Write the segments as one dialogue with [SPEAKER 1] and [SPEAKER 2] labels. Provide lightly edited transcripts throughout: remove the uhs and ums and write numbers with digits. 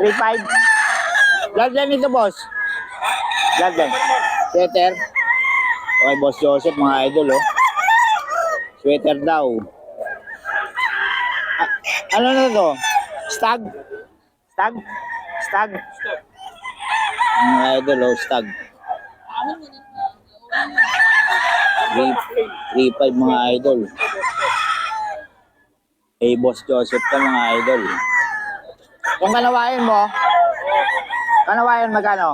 [SPEAKER 1] 3.5. Bloodline ito, boss. Bloodline. Sweater. Okay, Boss Joseph, mga idol, oh. Sweater daw. Ano na to? Stag? Stag? Stag? Mga idol, oh, stag. 3.5 mga idol. Eh, Boss Joseph ka mga idol. Kung kanawain mo, kanawain magkano?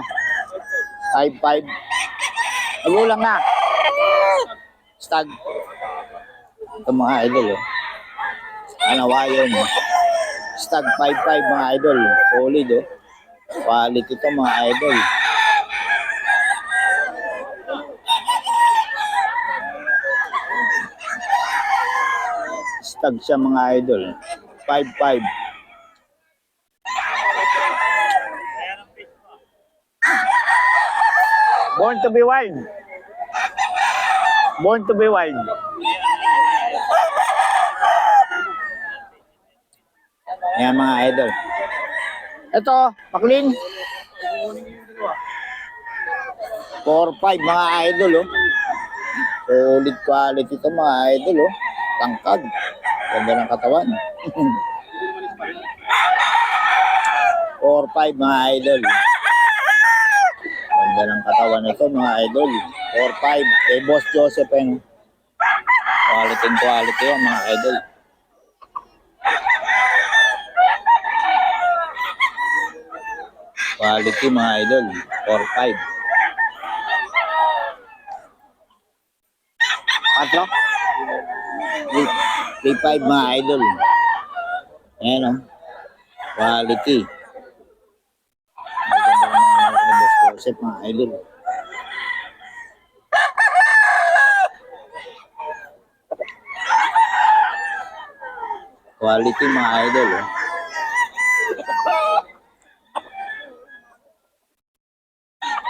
[SPEAKER 1] 5.5. Nagulang na. Stag. Ito mga idol, oh. Kanawain mo. Stag 5.5 mga idol. Solid, oh. Quality ito mga idol. Stag siya mga idol. 5.5. Born to be wild. Born to be wild. Yan mga idol. Ito, Paklin. 4.5 mga idol, oh. Solid quality ito mga idol, oh. Tangkad. Ganda ng katawan. 4.5 mga idol. Ganda ng katawan nito mga idol. 4.5. Kay Boss Joseph, eh, no? Quality yan mga idol. Quality mga idol. 4.5. 3.5 mga idol. Ayan, oh. Quality. Maganda naman ng Boss Joseph mga idol. Quality mga idol, oh.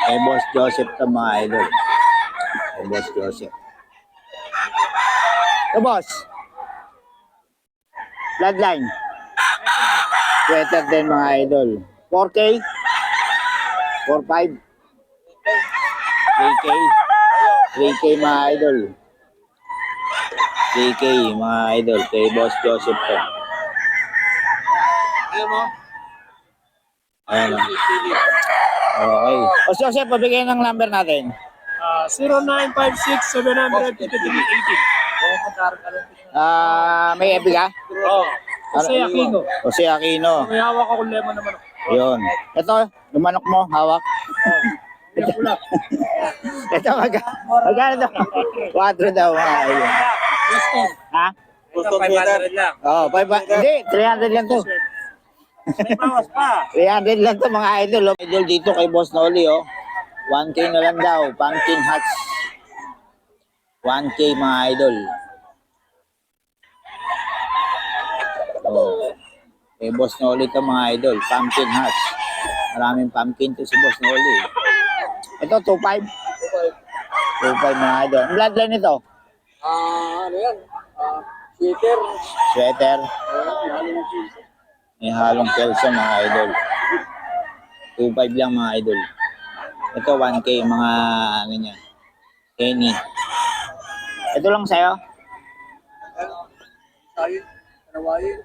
[SPEAKER 1] Eh, Boss Joseph ka mga idol. Eh, Boss Joseph. Eh, boss. Bloodline. Sweater din mga idol. 4K. 4.5. 3K. 3K mga idol. 3K mga idol. Kay Boss Joseph ka. Ayan o. Okay. Boss Joseph, pabigay ng number natin.
[SPEAKER 2] 0956-700-5080.
[SPEAKER 1] May FB ka?
[SPEAKER 2] Oo. Jose Aquino.
[SPEAKER 1] Jose Aquino.
[SPEAKER 2] May hawak ako lemon naman.
[SPEAKER 1] Yun. Ito, yung manok mo, hawak.
[SPEAKER 2] Pula.
[SPEAKER 1] Ito, magkano ito? 4 daw. Ayun. Ha?
[SPEAKER 2] Gusto 500 lang.
[SPEAKER 1] Oh, 500. Hindi, 300 lang to.
[SPEAKER 2] May bawas pa.
[SPEAKER 1] 300 lang to mga idol. Oh. Idol dito kay Boss Noli, oh. 1K na lang daw. Pumpkin hats. 1K mga idol. Oh. Kay Boss Noli to mga idol. Pumpkin hats. Maraming pumpkin to si Boss Noli. Ito, 2.5. 2.5 mga idol. Ang bloodline nito?
[SPEAKER 2] Ano yan? Sweater.
[SPEAKER 1] Sweater. May halong kelso mga idol. 2.5 lang mga idol. Ito 1K mga ano niya. Kenny. Ito lang sa'yo.
[SPEAKER 2] Sayo. Kanawain.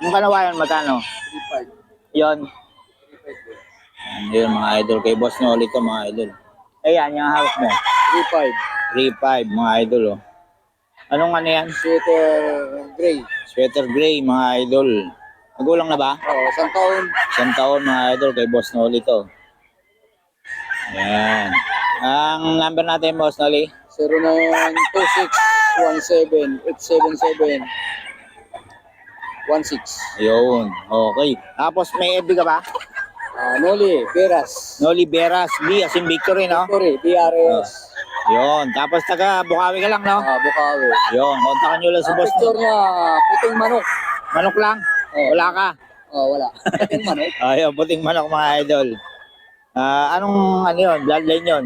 [SPEAKER 1] Yung kanawayan magkano?
[SPEAKER 2] 3.5.
[SPEAKER 1] Yon. Yun mga idol. Kay Boss Noli to mga idol. Ayan yung hawak mo.
[SPEAKER 2] 3.5.
[SPEAKER 1] 3.5 mga idol, oh. Anong ano yan?
[SPEAKER 2] Sweater gray.
[SPEAKER 1] Sweater gray mga idol. Magulang na ba?
[SPEAKER 2] Oo, isang taon.
[SPEAKER 1] 1 taon mga idol kay Boss Noli to. Ayan. Ang number natin, Boss Noli?
[SPEAKER 2] 0926-17-877-16.
[SPEAKER 1] Yun. Okay. Tapos may FB ka ba?
[SPEAKER 2] Noli, Beras.
[SPEAKER 1] Noli Beras. B as in Victory, no?
[SPEAKER 2] Sorry, BRS.
[SPEAKER 1] Yun. Tapos taga Bukawi ka lang, no?
[SPEAKER 2] Bukawi.
[SPEAKER 1] Yun. Kontakan nyo lang si Boss
[SPEAKER 2] Picture
[SPEAKER 1] Noli.
[SPEAKER 2] niya, puting manok.
[SPEAKER 1] Manok lang? Wala ka?
[SPEAKER 2] Wala. Puting manok.
[SPEAKER 1] Ayun, puting manok mga idol. Anong ano yun? Bloodline yun?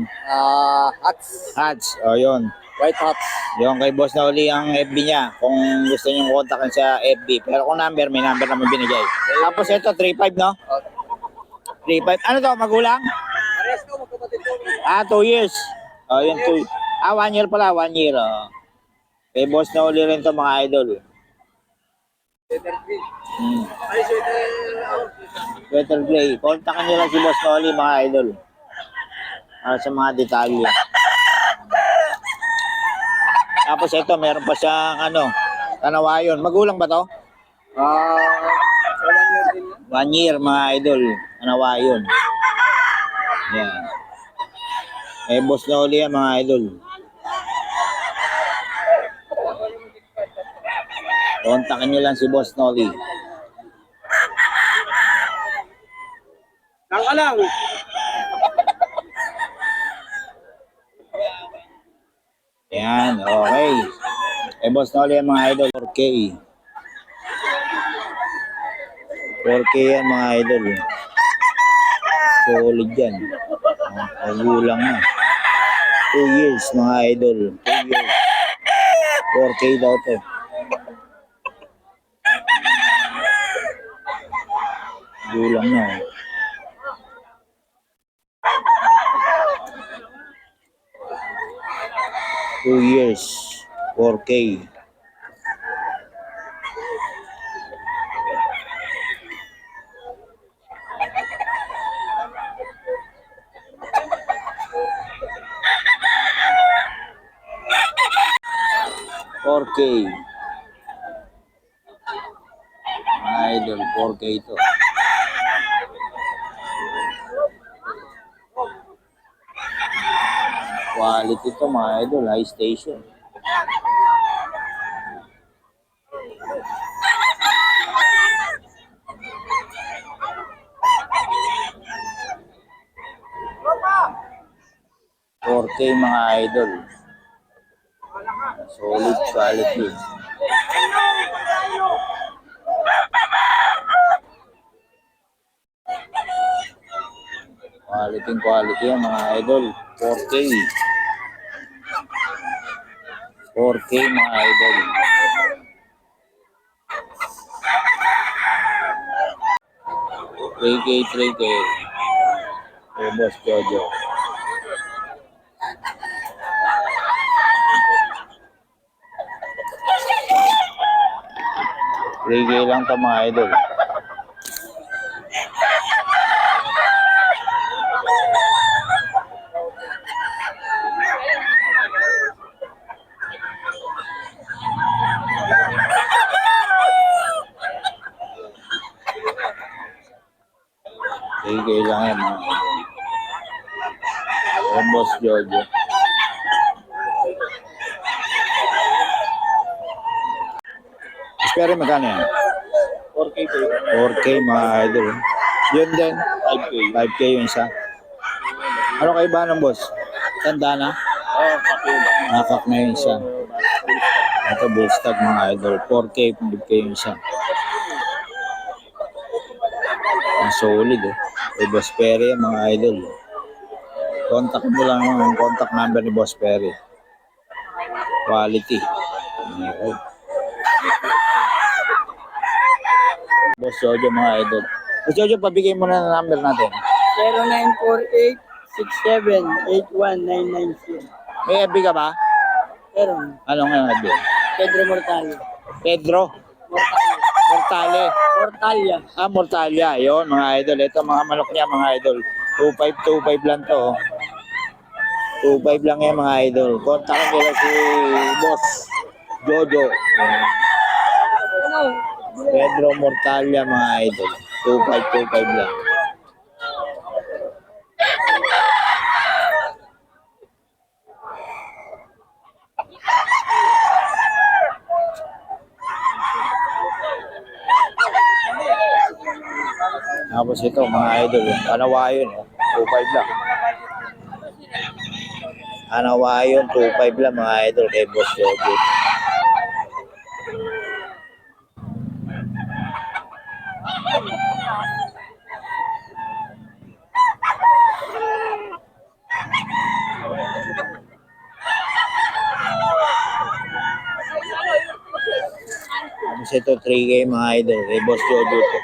[SPEAKER 2] Hats.
[SPEAKER 1] Hats. O yun.
[SPEAKER 2] White Hats.
[SPEAKER 1] Yung kay Boss Noli ang FB niya. Kung gusto nyo kontakin sa FB. Pero kung number, may number naman binigay. Tapos ito, 3.5, no? 3.5. Ano to, magulang?
[SPEAKER 2] Pares ko, magkapatid ko.
[SPEAKER 1] 2 years. Yun, 2. 1 year pala, 1 year. Kay Boss Noli rin to, mga idol.
[SPEAKER 2] Ay, sweater.
[SPEAKER 1] Better Play. Kontakin nyo lang si Boss Noli, mga idol. Para sa mga detalye. Tapos ito, meron pa siyang Tanawayon. Magulang ba to?
[SPEAKER 2] 1 year din yan.
[SPEAKER 1] 1 year, mga idol. Tanawayon. Yan. Boss Noli yan, mga idol. Kontakin nyo lang si Boss Noli.
[SPEAKER 2] Lang ka lang.
[SPEAKER 1] Yan, okay. Boss Noli yan, mga idol. 4K. 4K yan, mga idol. Solid yan. Magulang na. 2 years, mga idol. 2 years. 4K daw to. Magulang na. 2 years. 4K. Mga idol, 4K to. Quality to, mga idol, high station. .4K, mga idol. Solid quality. Quality yan, mga idol. 4K. 4K, mga idol. $3K. Boss Jojo. $3K lang to, mga idol. $3K lang yan, mga idol. Boss Jojo. Pero magkano yan? 4K, mga idol. Yun din. 5K yung isa. Ano kayo ba ng boss? Tanda na? Nakak na yung isa. Ito, bullstag, mga idol. 4K, 5K yung isa. Ang solid, eh. Boss Perry, mga idol. Contact mo lang yung contact number ni Boss Perry. Quality. Okay. Boss Jojo, mga idol. Boss Jojo, pabigay mo na ng number natin.
[SPEAKER 3] 0948-6781-990.
[SPEAKER 1] May FB ka ba?
[SPEAKER 3] Meron.
[SPEAKER 1] Ano nga FB?
[SPEAKER 3] Pedro Mortalia.
[SPEAKER 1] Pedro Mortale.
[SPEAKER 3] Mortalia.
[SPEAKER 1] Mortalia. Yun, mga idol. Ito, mga manok niya, mga idol. 2525 lang to. 25 lang yan, mga idol. Kontakin nila si Boss Jojo. Pedro Mortalia, mga idol. 2525 lang. Tapos ito, mga idol, Anawayon, 2.5 lang. Anawayon, 2.5 lang, mga idol, kay Boss Jojo. Kasi ito 3K mga idol. Kay Boss Jojo to.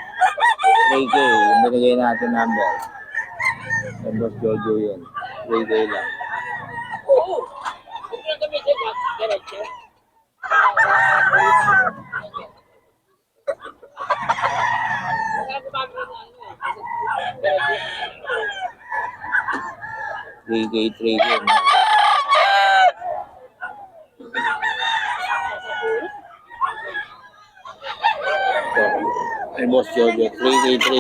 [SPEAKER 1] 3K. Yung binigay natin number. Kay Boss Jojo yun. 3K lang.
[SPEAKER 3] Oo. Kung lang kami sa diretso. Magkano ba ang ano eh?
[SPEAKER 1] 3K, 3K. Ito. Kay Boss Jojo. 3K, 3K.